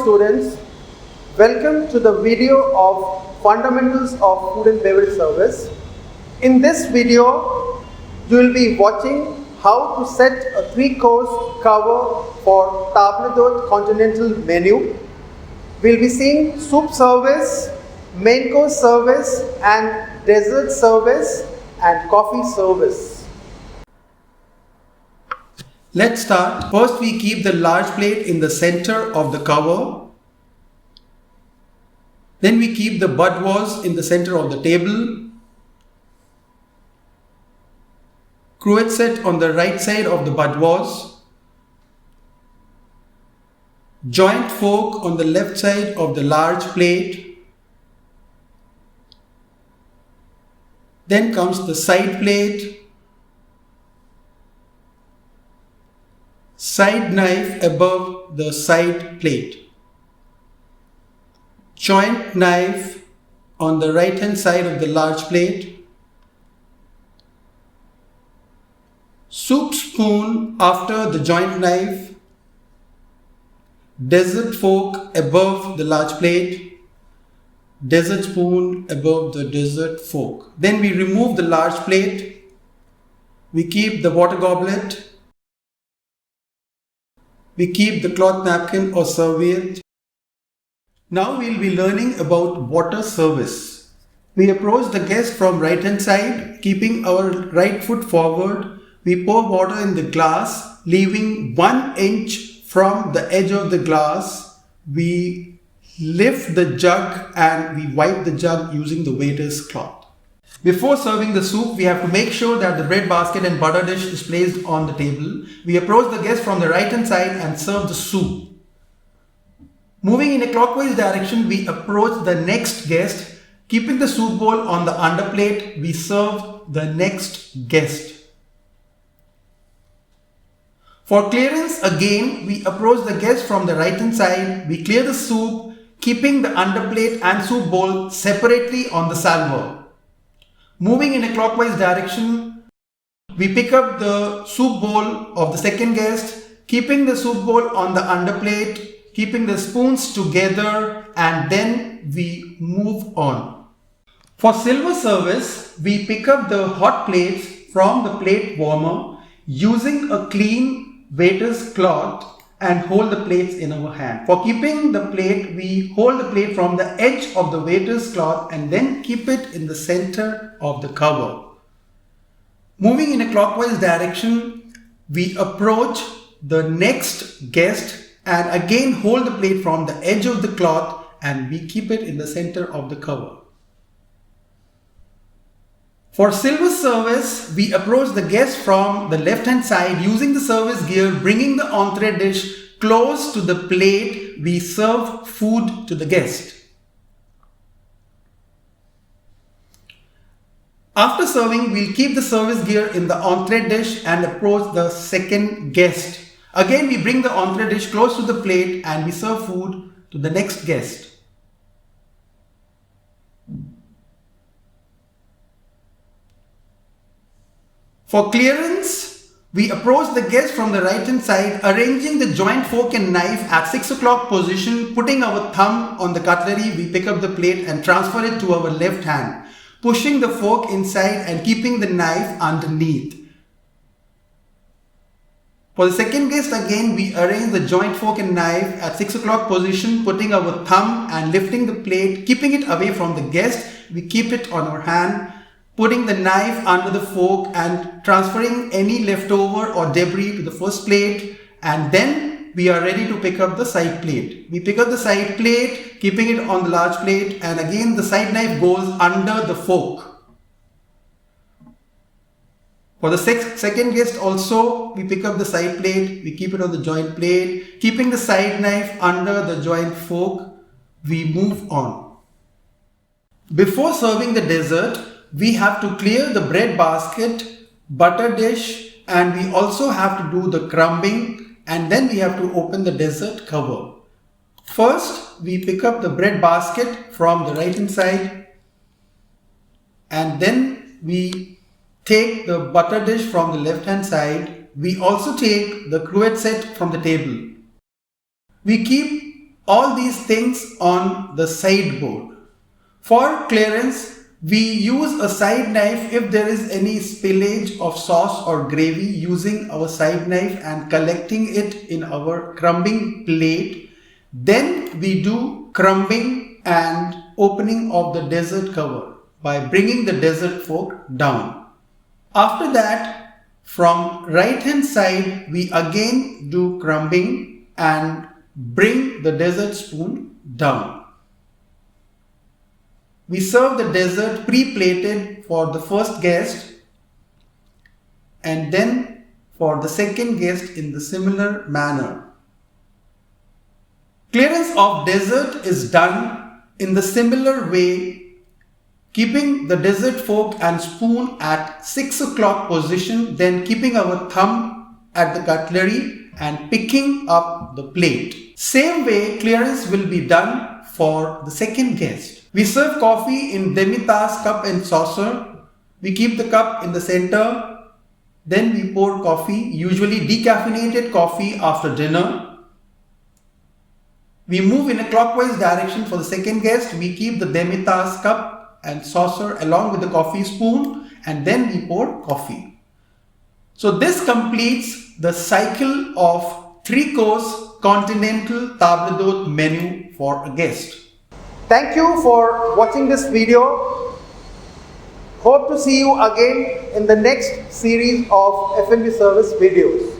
students, welcome to the video of Fundamentals of Food and Beverage Service. In this video, you will be watching how to set a 3-course cover for Tabledot continental menu. We'll be seeing soup service, main course service and dessert service and coffee service. Let's start. First, we keep the large plate in the center of the cover. Then we keep the bud vase in the center of the table. Cruet set on the right side of the bud vase. Joint fork on the left side of the large plate. Then comes the side plate. Side knife above the side plate. Joint knife on the right hand side of the large plate. Soup spoon after the joint knife. Dessert fork above the large plate. Dessert spoon above the dessert fork. Then we remove the large plate. We keep the water goblet. We keep the cloth napkin or serviette. Now we'll be learning about water service. We approach the guest from right hand side, keeping our right foot forward. We pour water in the glass, leaving 1 inch from the edge of the glass. We lift the jug and we wipe the jug using the waiter's cloth. Before serving the soup, we have to make sure that the bread basket and butter dish is placed on the table. We approach the guest from the right hand side and serve the soup. Moving in a clockwise direction, we approach the next guest. Keeping the soup bowl on the underplate, we serve the next guest. For clearance, again, we approach the guest from the right hand side. We clear the soup, keeping the underplate and soup bowl separately on the salver. Moving in a clockwise direction, we pick up the soup bowl of the second guest, keeping the soup bowl on the underplate, keeping the spoons together, and then we move on. For silver service, we pick up the hot plates from the plate warmer using a clean waiter's cloth and hold the plates in our hand. For keeping the plate, we hold the plate from the edge of the waiter's cloth and then keep it in the center of the cover. Moving in a clockwise direction, we approach the next guest and again hold the plate from the edge of the cloth and we keep it in the center of the cover. For silver service, we approach the guest from the left hand side using the service gear, bringing the entree dish close to the plate. We serve food to the guest. After serving, we'll keep the service gear in the entree dish and approach the second guest. Again, we bring the entree dish close to the plate and we serve food to the next guest. For clearance, we approach the guest from the right hand side, arranging the joint fork and knife at 6 o'clock position, putting our thumb on the cutlery. We pick up the plate and transfer it to our left hand, pushing the fork inside and keeping the knife underneath. For the second guest, again, we arrange the joint fork and knife at 6 o'clock position, putting our thumb and lifting the plate, keeping it away from the guest. We keep it on our hand, putting the knife under the fork and transferring any leftover or debris to the first plate, and then we are ready to pick up the side plate. We pick up the side plate, keeping it on the large plate, and again the side knife goes under the fork. For the second guest also, we pick up the side plate, we keep it on the joint plate, keeping the side knife under the joint fork. We move on. Before serving the dessert, we have to clear the bread basket, butter dish, and we also have to do the crumbing, and then we have to open the dessert cover. First, we pick up the bread basket from the right hand side, and then we take the butter dish from the left hand side. We also take the cruet set from the table. We keep all these things on the sideboard. For clearance, we use a side knife if there is any spillage of sauce or gravy, using our side knife and collecting it in our crumbing plate. Then we do crumbing and opening of the dessert cover by bringing the dessert fork down. After that, from right hand side, we again do crumbing and bring the dessert spoon down. We serve the dessert pre-plated for the first guest and then for the second guest in the similar manner. Clearance of dessert is done in the similar way, keeping the dessert fork and spoon at 6 o'clock position, then keeping our thumb at the cutlery and picking up the plate. Same way, clearance will be done for the second guest. We serve coffee in demi-tasse cup and saucer. We keep the cup in the center. Then we pour coffee, usually decaffeinated coffee after dinner. We move in a clockwise direction for the second guest. We keep the demi-tasse cup and saucer along with the coffee spoon, and then we pour coffee. So this completes the cycle of 3-course continental table d'hôte menu for a guest. Thank you for watching this video. Hope to see you again in the next series of F&B service videos.